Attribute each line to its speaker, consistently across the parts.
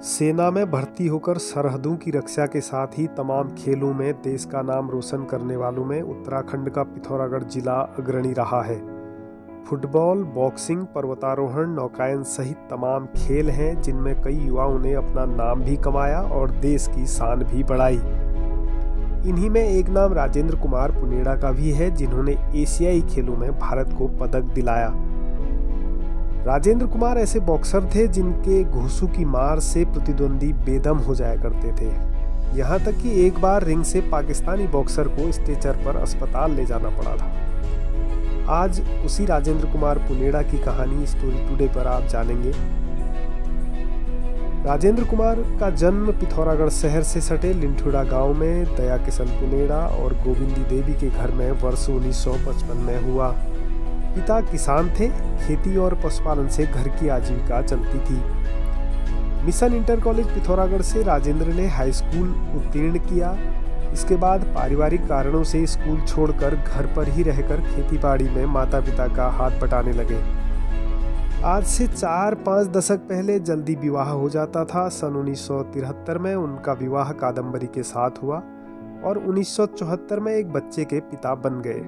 Speaker 1: सेना में भर्ती होकर सरहदों की रक्षा के साथ ही तमाम खेलों में देश का नाम रोशन करने वालों में उत्तराखंड का पिथौरागढ़ जिला अग्रणी रहा है। फुटबॉल, बॉक्सिंग, पर्वतारोहण, नौकायन सहित तमाम खेल हैं जिनमें कई युवाओं ने अपना नाम भी कमाया और देश की शान भी बढ़ाई। इन्हीं में एक नाम राजेंद्र कुमार पुनेड़ा का भी है, जिन्होंने एशियाई खेलों में भारत को पदक दिलाया। राजेंद्र कुमार ऐसे बॉक्सर थे जिनके घूंसू की मार से प्रतिद्वंदी बेदम हो जाया करते थे। यहाँ तक कि एक बार रिंग से पाकिस्तानी बॉक्सर को स्ट्रेचर पर अस्पताल ले जाना पड़ा था। आज उसी राजेंद्र कुमार पुनेड़ा की कहानी स्टोरी टुडे पर आप जानेंगे। राजेंद्र कुमार का जन्म पिथौरागढ़ शहर से सटे लिंठुड़ा गांव में दया किशन पुनेड़ा और गोविंदी देवी के घर में वर्ष 1955 में हुआ। पिता किसान थे। खेती और पशुपालन से घर की आजीविका चलती थी। मिशन इंटर कॉलेज पिथौरागढ़ से राजेंद्र ने हाई स्कूल उत्तीर्ण किया। इसके बाद पारिवारिक कारणों से स्कूल छोड़कर घर पर ही रहकर खेतीबाड़ी में माता पिता का हाथ बटाने लगे। आज से 4-5 दशक पहले जल्दी विवाह हो जाता था। सन 1973 में उनका विवाह कादम्बरी के साथ हुआ और 1974 में एक बच्चे के पिता बन गए।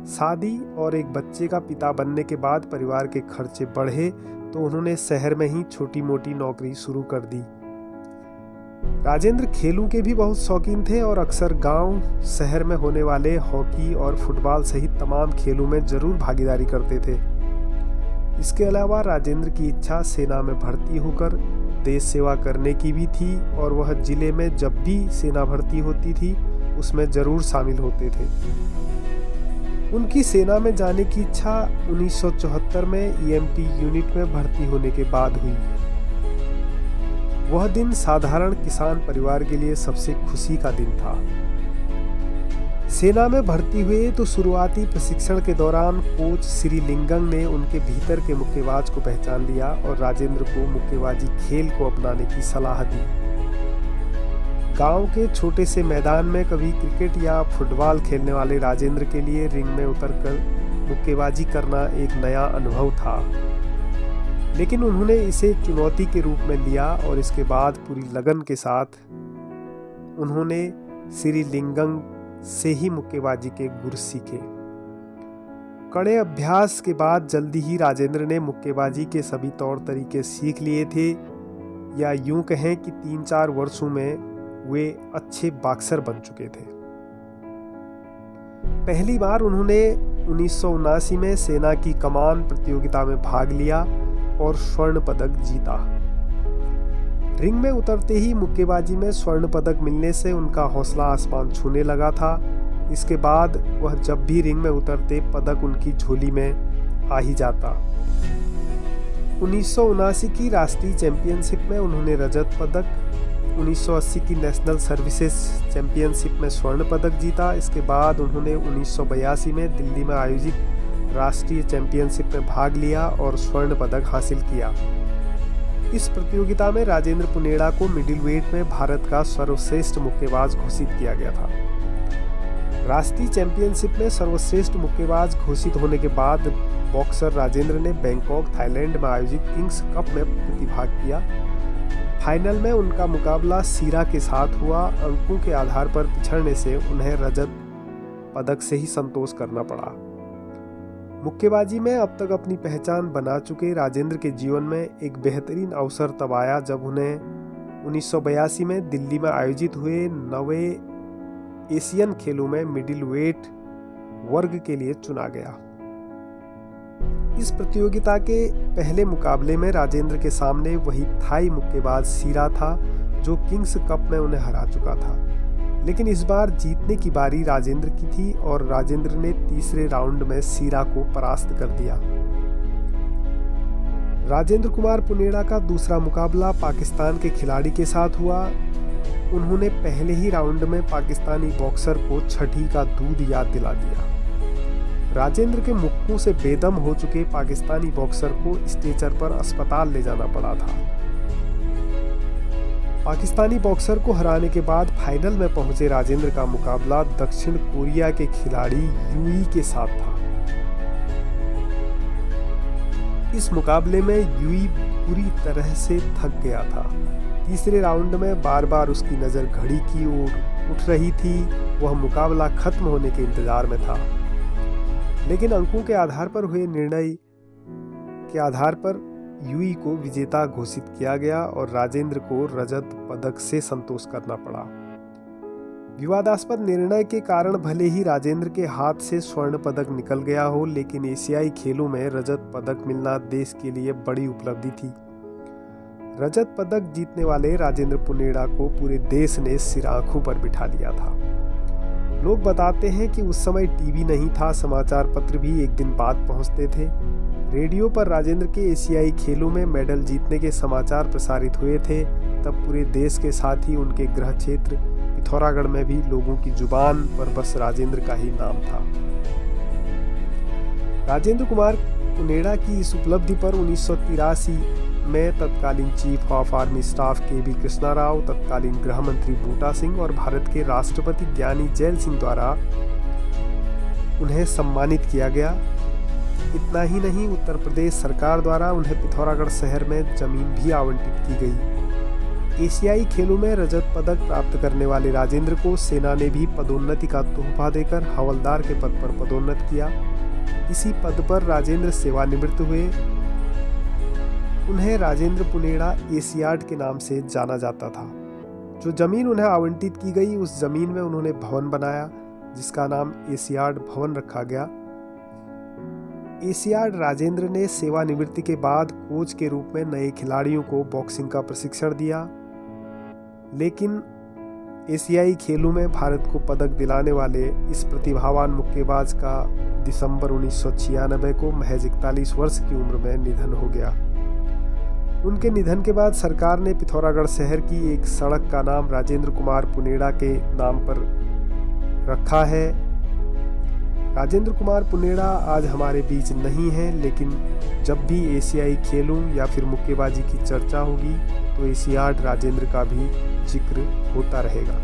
Speaker 1: शादी और एक बच्चे का पिता बनने के बाद परिवार के खर्चे बढ़े तो उन्होंने शहर में ही छोटी मोटी नौकरी शुरू कर दी। राजेंद्र खेलों के भी बहुत शौकीन थे और अक्सर गांव शहर में होने वाले हॉकी और फुटबॉल सहित तमाम खेलों में जरूर भागीदारी करते थे। इसके अलावा राजेंद्र की इच्छा सेना में भर्ती होकर देश सेवा करने की भी थी और वह जिले में जब भी सेना भर्ती होती थी उसमें जरूर शामिल होते थे। उनकी सेना में जाने की इच्छा 1974 में ईएमटी यूनिट में भर्ती होने के बाद हुई। वह दिन साधारण किसान परिवार के लिए सबसे खुशी का दिन था। सेना में भर्ती हुए तो शुरुआती प्रशिक्षण के दौरान कोच श्री लिंगम ने उनके भीतर के मुक्केबाज को पहचान लिया और राजेंद्र को मुक्केबाजी खेल को अपनाने की सलाह दी। गांव के छोटे से मैदान में कभी क्रिकेट या फुटबॉल खेलने वाले राजेंद्र के लिए रिंग में उतरकर मुक्केबाजी करना एक नया अनुभव था, लेकिन उन्होंने इसे चुनौती के रूप में लिया और इसके बाद पूरी लगन के साथ उन्होंने श्री लिंगम से ही मुक्केबाजी के गुर सीखे। कड़े अभ्यास के बाद जल्दी ही राजेंद्र ने मुक्केबाजी के सभी तौर तरीके सीख लिए थे, या यूं कहें कि 3-4 वर्षों में वे अच्छे बॉक्सर बन चुके थे। पहली बार उन्होंने 1979 में सेना की कमान प्रतियोगिता में भाग लिया और स्वर्ण पदक जीता। रिंग में उतरते ही मुक्केबाजी में स्वर्ण पदक मिलने से उनका हौसला आसमान छूने लगा था। इसके बाद वह जब भी रिंग में उतरते पदक उनकी झोली में आ ही जाता। 1979 की राष्ट्रीय चैंपियनशिप में उन्होंने रजत पदक, 1980 की नेशनल सर्विसेज चैंपियनशिप में स्वर्ण पदक जीता। इसके बाद उन्होंने 1982 में दिल्ली में आयोजित राष्ट्रीय चैंपियनशिप में भाग लिया और स्वर्ण पदक हासिल किया। इस प्रतियोगिता में राजेंद्र पुनेड़ा को मिडिल वेट में भारत का सर्वश्रेष्ठ मुक्केबाज घोषित किया गया था। राष्ट्रीय चैंपियनशिप में सर्वश्रेष्ठ मुक्केबाज घोषित होने के बाद बॉक्सर राजेंद्र ने बैंकॉक, थाईलैंड में आयोजित किंग्स कप में प्रतिभाग किया। फाइनल में उनका मुकाबला सीरा के साथ हुआ। अंकों के आधार पर पिछड़ने से उन्हें रजत पदक से ही संतोष करना पड़ा। मुक्केबाजी में अब तक अपनी पहचान बना चुके राजेंद्र के जीवन में एक बेहतरीन अवसर तब आया जब उन्हें 1982 में दिल्ली में आयोजित हुए 9वें एशियन खेलों में मिडिल वेट वर्ग के लिए चुना गया। इस प्रतियोगिता के पहले मुकाबले में राजेंद्र के सामने वही थाई मुक्केबाज सीरा था जो किंग्स कप में उन्हें हरा चुका था, लेकिन इस बार जीतने की बारी राजेंद्र की थी और राजेंद्र ने तीसरे राउंड में सीरा को परास्त कर दिया। राजेंद्र कुमार पुनेड़ा का दूसरा मुकाबला पाकिस्तान के खिलाड़ी के साथ हुआ। उन्होंने पहले ही राउंड में पाकिस्तानी बॉक्सर को छठी का दूध याद दिला दिया। राजेंद्र के मुक्कों से बेदम हो चुके पाकिस्तानी बॉक्सर को स्ट्रेचर पर अस्पताल ले जाना पड़ा था। पाकिस्तानी बॉक्सर को हराने के बाद फाइनल में पहुंचे राजेंद्र का मुकाबला दक्षिण कोरिया के खिलाड़ी यूई के साथ था। इस मुकाबले में युई पूरी तरह से थक गया था। तीसरे राउंड में बार बार उसकी नज़र घड़ी की ओर उठ रही थी। वह मुकाबला खत्म होने के इंतजार में था, लेकिन अंकों के आधार पर हुए निर्णय के आधार पर युई को विजेता घोषित किया गया और राजेंद्र को रजत पदक से संतोष करना पड़ा। विवादास्पद निर्णय के कारण भले ही राजेंद्र के हाथ से स्वर्ण पदक निकल गया हो, लेकिन एशियाई खेलों में रजत पदक मिलना देश के लिए बड़ी उपलब्धि थी। रजत पदक जीतने वाले राजेंद्र पुनेड़ा को पूरे देश ने सिर आंखों पर बिठा लिया था। लोग बताते हैं कि उस समय टीवी नहीं था, समाचार पत्र भी एक दिन बाद पहुंचते थे। रेडियो पर राजेंद्र के एशियाई खेलों में मेडल जीतने के समाचार प्रसारित हुए थे। तब पूरे देश के साथ ही उनके गृह क्षेत्र पिथौरागढ़ में भी लोगों की जुबान पर बस राजेंद्र का ही नाम था। राजेंद्र कुमार पुनेड़ा की इस उपलब्धि पर 1983 में तत्कालीन chief of army staff KV. Krishna Rao, तत्कालीन गृह मंत्री बूटा सिंह और भारत के राष्ट्रपति ज्ञानी जैल सिंह द्वारा उन्हें सम्मानित किया गया। इतना ही नहीं, उत्तर प्रदेश सरकार द्वारा उन्हें पिथौरागढ़ शहर में जमीन भी आवंटित की गई। एशियाई खेलों में रजत पदक प्राप्त करने वाले राजेंद्र को सेना ने भी पदोन्नति का तोहफा देकर हवलदार के पद पर पदोन्नत किया। इसी पद पर राजेंद्र सेवानिवृत्त हुए। उन्हें राजेंद्र पुनेड़ा एशियाड के नाम से जाना जाता था। जो जमीन उन्हें आवंटित की गई, उस जमीन में उन्होंने भवन बनाया जिसका नाम एशियाड भवन रखा गया। एशियाड राजेंद्र ने सेवानिवृत्ति के बाद कोच के रूप में नए खिलाड़ियों को बॉक्सिंग का प्रशिक्षण दिया, लेकिन एशियाई खेलों में भारत को पदक दिलाने वाले इस प्रतिभावान मुक्केबाज का दिसंबर 1996 को महज 41 वर्ष की उम्र में निधन हो गया। उनके निधन के बाद सरकार ने पिथौरागढ़ शहर की एक सड़क का नाम राजेंद्र कुमार पुनेड़ा के नाम पर रखा है। राजेंद्र कुमार पुनेड़ा आज हमारे बीच नहीं है, लेकिन जब भी एशियाई खेलों या फिर मुक्केबाजी की चर्चा होगी तो एशियाड राजेंद्र का भी जिक्र होता रहेगा।